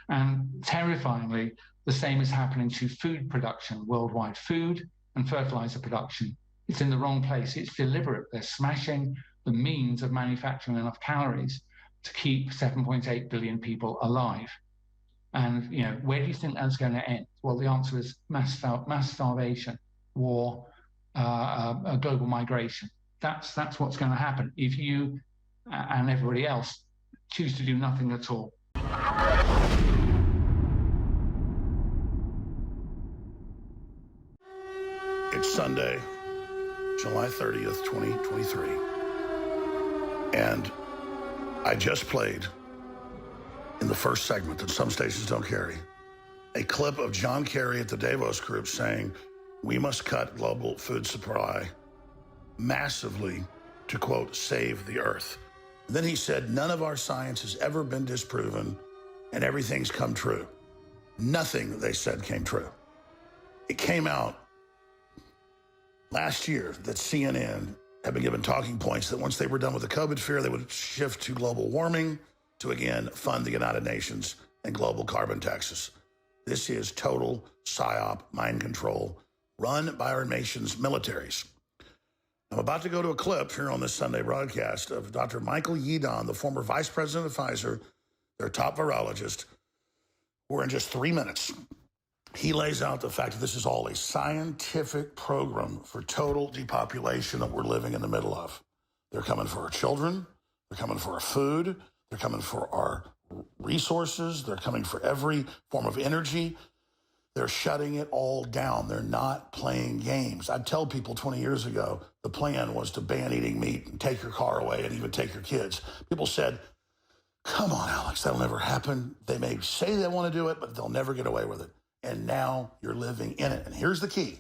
And terrifyingly, the same is happening to food production worldwide, food and fertilizer production. It's in the wrong place. It's deliberate. They're smashing the means of manufacturing enough calories to keep 7.8 billion people alive. And where do you think that's going to end? Well, the answer is mass starvation, war, global migration. That's what's going to happen if you and everybody else choose to do nothing at all. It's Sunday, July 30th, 2023. And I just played, in the first segment that some stations don't carry, a clip of John Kerry at the Davos group saying, we must cut global food supply massively to, quote, save the earth. And then he said, none of our science has ever been disproven and everything's come true. Nothing, they said, came true. It came out last year that CNN had been given talking points that once they were done with the COVID fear, they would shift to global warming to, again, fund the United Nations and global carbon taxes. This is total PSYOP mind control run by our nation's militaries. I'm about to go to a clip here on this Sunday broadcast of Dr. Michael Yeadon, the former vice president of Pfizer, their top virologist. We're in just 3 minutes. He lays out the fact that this is all a scientific program for total depopulation that we're living in the middle of. They're coming for our children. They're coming for our food. They're coming for our resources. They're coming for every form of energy. They're shutting it all down. They're not playing games. I'd tell people 20 years ago, the plan was to ban eating meat and take your car away and even take your kids. People said, come on, Alex, that'll never happen. They may say they want to do it, but they'll never get away with it. And now you're living in it. And here's the key.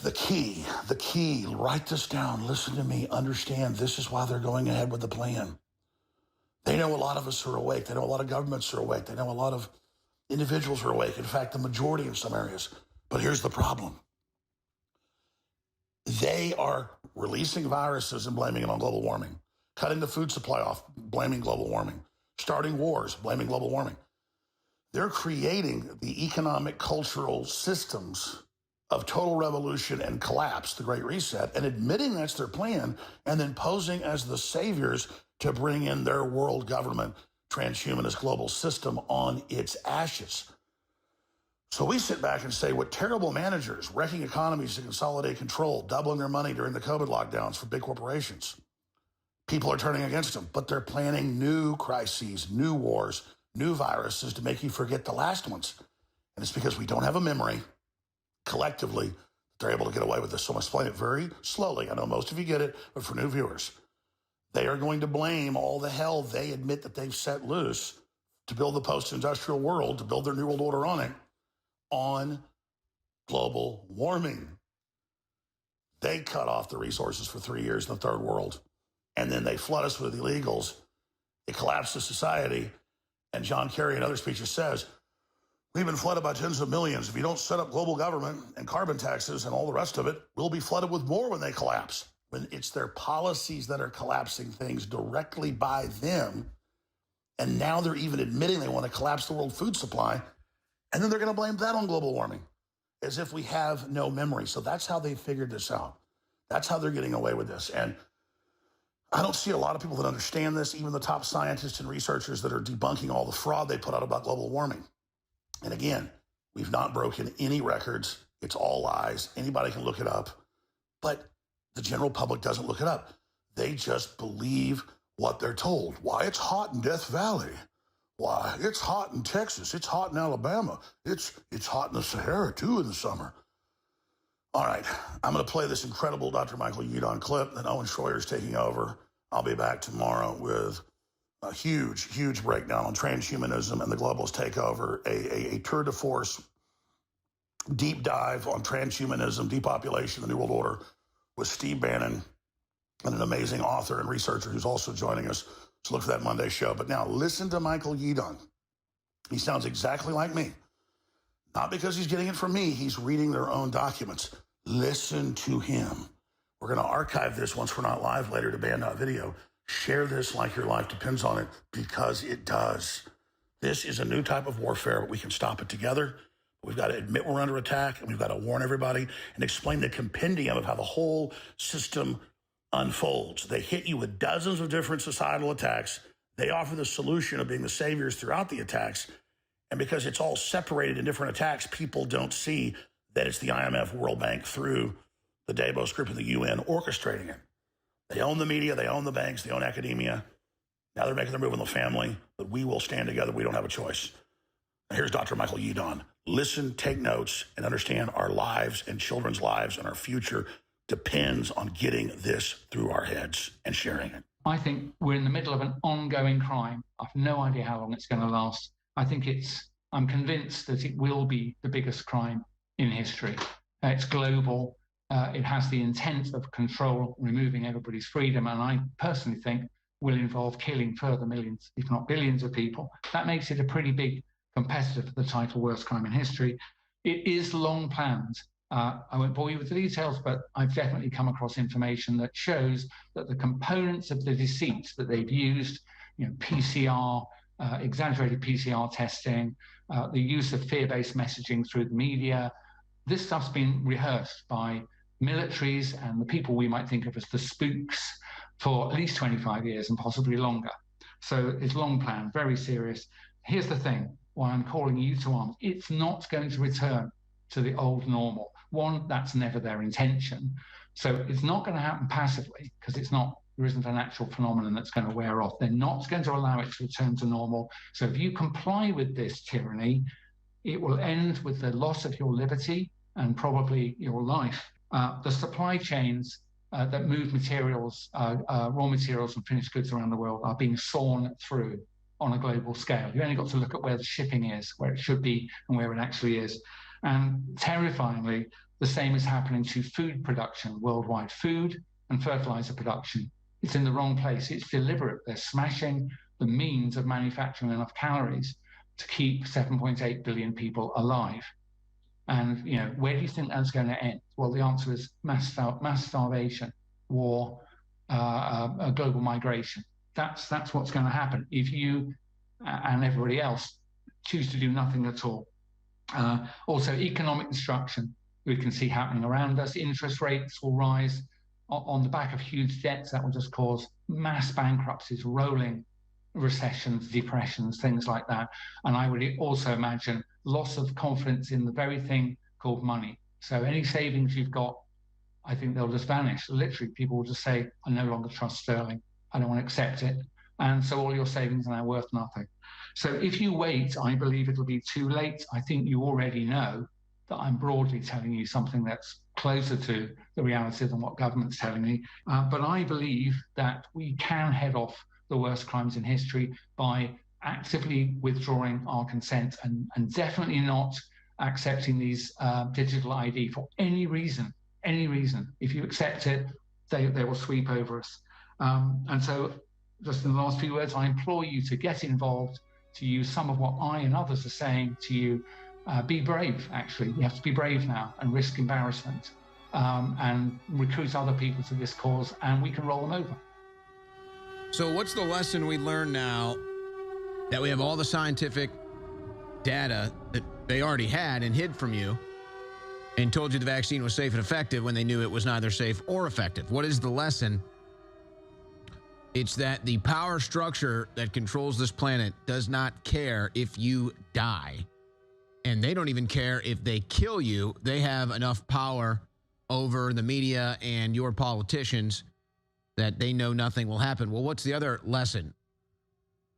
The key, write this down, listen to me, understand this is why they're going ahead with the plan. They know a lot of us are awake. They know a lot of governments are awake. They know a lot of individuals are awake. In fact, the majority in some areas. But here's the problem. They are releasing viruses and blaming it on global warming, cutting the food supply off, blaming global warming, starting wars, blaming global warming. They're creating the economic, cultural systems of total revolution and collapse, the Great Reset, and admitting that's their plan, and then posing as the saviors to bring in their world government, transhumanist global system on its ashes. So we sit back and say, what terrible managers, wrecking economies to consolidate control, doubling their money during the COVID lockdowns for big corporations. People are turning against them, but they're planning new crises, new wars, new viruses to make you forget the last ones. And it's because we don't have a memory collectively that they're able to get away with this. So I'm going to explain it very slowly. I know most of you get it, but for new viewers, they are going to blame all the hell they admit that they've set loose to build the post-industrial world, to build their new world order on it, on global warming. They cut off the resources for 3 years in the third world, and then they flood us with illegals. It collapses society. And John Kerry in other speeches says, we've been flooded by tens of millions. If you don't set up global government and carbon taxes and all the rest of it, we'll be flooded with more when they collapse. When it's their policies that are collapsing things directly by them. And now they're even admitting they want to collapse the world food supply. And then they're going to blame that on global warming, as if we have no memory. So that's how they figured this out. That's how they're getting away with this. And I don't see a lot of people that understand this, even the top scientists and researchers that are debunking all the fraud they put out about global warming. And again, we've not broken any records. It's all lies. Anybody can look it up. But the general public doesn't look it up. They just believe what they're told. Why, it's hot in Death Valley. Why, it's hot in Texas. It's hot in Alabama. It's hot in the Sahara, too, in the summer. All right, I'm going to play this incredible Dr. Michael Yeadon clip, then Owen Schroyer's taking over. I'll be back tomorrow with a huge breakdown on transhumanism and the globalist takeover, a tour de force deep dive on transhumanism, depopulation, the New World Order with Steve Bannon, and an amazing author and researcher who's also joining us. So look for that Monday show. But now listen to Michael Yeadon. He sounds exactly like me. Not because he's getting it from me. He's reading their own documents. Listen to him. We're going to archive this once we're not live later to band.video. Share this like your life depends on it, because it does. This is a new type of warfare, but we can stop it together. We've got to admit we're under attack, and we've got to warn everybody and explain the compendium of how the whole system unfolds. They hit you with dozens of different societal attacks. They offer the solution of being the saviors throughout the attacks. And because it's all separated in different attacks, people don't see that it's the IMF, World Bank, through the Davos group of the UN orchestrating it. They own the media, they own the banks, they own academia. Now they're making their move on the family, but we will stand together. We don't have a choice. Now here's Dr. Michael Yeadon. Listen, take notes, and understand our lives and children's lives and our future depends on getting this through our heads and sharing it. I think we're in the middle of an ongoing crime. I've no idea how long it's going to last. I'm convinced that it will be the biggest crime in history. It's global. It has the intent of control, removing everybody's freedom, and I personally think will involve killing further millions, if not billions of people. That makes it a pretty big competitor for the title worst crime in history. It is long planned. I won't bore you with the details, but I've definitely come across information that shows that the components of the deceit that they've used, PCR, exaggerated PCR testing, the use of fear-based messaging through the media, this stuff's been rehearsed by militaries and the people we might think of as the spooks for at least 25 years and possibly longer. So it's long planned, very serious. Here's the thing, why I'm calling you to arms. It's not going to return to the old normal. One, that's never their intention. So it's not going to happen passively because there isn't an actual phenomenon that's going to wear off. They're not going to allow it to return to normal. So if you comply with this tyranny, it will end with the loss of your liberty and probably your life. The supply chains that move materials, raw materials and finished goods around the world are being sawn through on a global scale. You only got to look at where the shipping is, where it should be and where it actually is. And terrifyingly, the same is happening to food production worldwide, food and fertilizer production. It's in the wrong place. It's deliberate. They're smashing the means of manufacturing enough calories to keep 7.8 billion people alive. And, where do you think that's going to end? Well, the answer is mass starvation, war, global migration. That's what's going to happen if you and everybody else choose to do nothing at all. Also, economic destruction we can see happening around us. Interest rates will rise on the back of huge debts. That will just cause mass bankruptcies, rolling recessions, depressions, things like that. And I would also imagine loss of confidence in the very thing called money. So any savings you've got, I think they'll just vanish. Literally, people will just say, I no longer trust sterling. I don't want to accept it. And so all your savings are now worth nothing. So if you wait, I believe it'll be too late. I think you already know that I'm broadly telling you something that's closer to the reality than what government's telling me. But I believe that we can head off the worst crimes in history by actively withdrawing our consent and definitely not accepting these digital ID for any reason. If you accept it, they will sweep over us. And so just in the last few words, I implore you to get involved, to use some of what I and others are saying to you. Be brave, actually. You have to be brave now and risk embarrassment and recruit other people to this cause, and we can roll them over. So what's the lesson we learn now that we have all the scientific data that they already had and hid from you and told you the vaccine was safe and effective when they knew it was neither safe or effective? What is the lesson? It's that the power structure that controls this planet does not care if you die. And they don't even care if they kill you. They have enough power over the media and your politicians that they know nothing will happen. Well, what's the other lesson?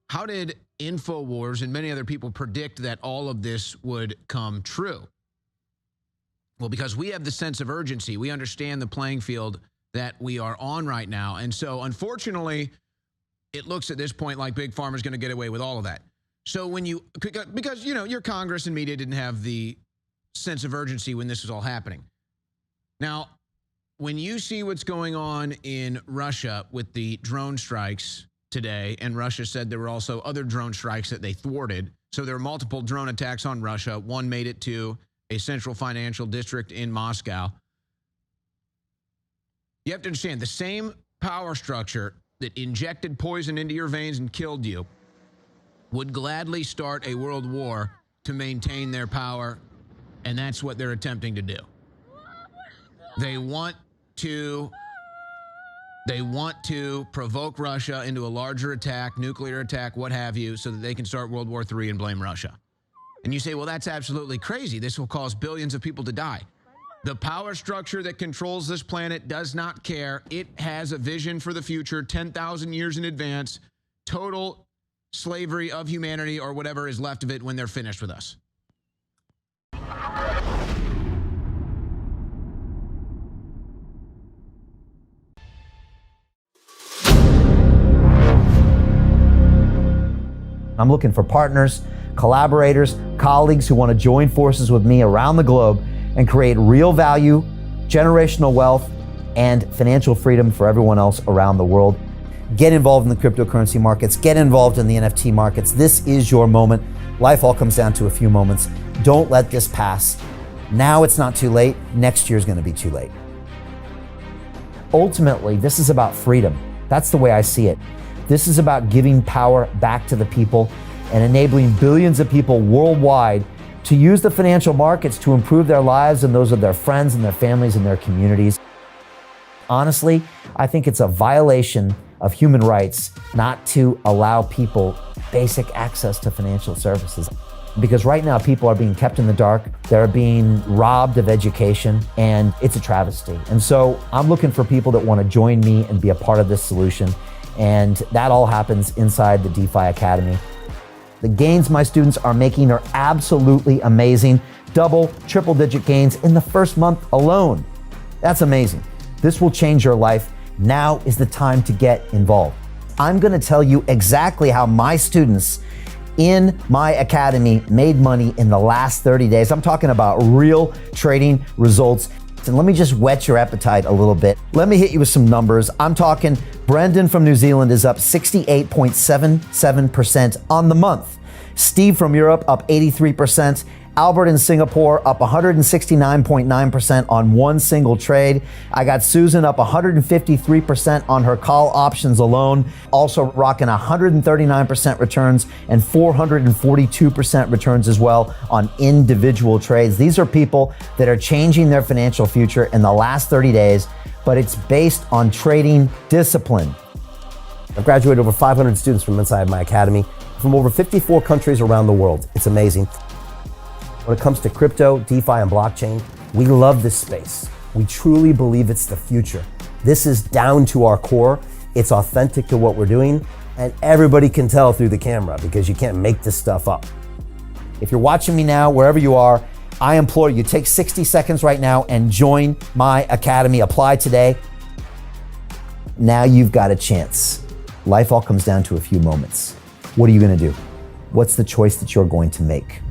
How did InfoWars and many other people predict that all of this would come true? Well, because we have the sense of urgency. We understand the playing field that we are on right now. And so, unfortunately, it looks at this point like Big Pharma is going to get away with all of that. So when because, your Congress and media didn't have the sense of urgency when this was all happening. Now, when you see what's going on in Russia with the drone strikes today, and Russia said there were also other drone strikes that they thwarted. So there were multiple drone attacks on Russia. One made it to a central financial district in Moscow. You have to understand the same power structure that injected poison into your veins and killed you would gladly start a world war to maintain their power, and that's what they're attempting to do. They want to provoke Russia into a larger attack, nuclear attack, what have you, so that they can start World War III and blame Russia. And you say, well, that's absolutely crazy. This will cause billions of people to die. The power structure that controls this planet does not care. It has a vision for the future 10,000 years in advance, total slavery of humanity or whatever is left of it when they're finished with us. I'm looking for partners, collaborators, colleagues who want to join forces with me around the globe and create real value, generational wealth, and financial freedom for everyone else around the world. Get involved in the cryptocurrency markets, get involved in the NFT markets. This is your moment. Life all comes down to a few moments. Don't let this pass. Now it's not too late. Next year's going to be too late. Ultimately, this is about freedom. That's the way I see it. This is about giving power back to the people and enabling billions of people worldwide to use the financial markets to improve their lives and those of their friends and their families and their communities. Honestly, I think it's a violation of human rights not to allow people basic access to financial services. Because right now people are being kept in the dark, they're being robbed of education, and it's a travesty. And so I'm looking for people that want to join me and be a part of this solution. And that all happens inside the DeFi Academy. The gains my students are making are absolutely amazing. Double, triple digit gains in the first month alone. That's amazing. This will change your life. Now is the time to get involved. I'm going to tell you exactly how my students in my academy made money in the last 30 days. I'm talking about real trading results. And let me just whet your appetite a little bit. Let me hit you with some numbers. I'm talking Brendan from New Zealand is up 68.77% on the month. Steve from Europe up 83%. Albert in Singapore up 169.9% on one single trade. I got Susan up 153% on her call options alone. Also rocking 139% returns and 442% returns as well on individual trades. These are people that are changing their financial future in the last 30 days, but it's based on trading discipline. I've graduated over 500 students from inside my academy from over 54 countries around the world. It's amazing. When it comes to crypto, DeFi, and blockchain, we love this space. We truly believe it's the future. This is down to our core. It's authentic to what we're doing, and everybody can tell through the camera because you can't make this stuff up. If you're watching me now, wherever you are, I implore you, take 60 seconds right now and join my academy. Apply today. Now you've got a chance. Life all comes down to a few moments. What are you going to do? What's the choice that you're going to make?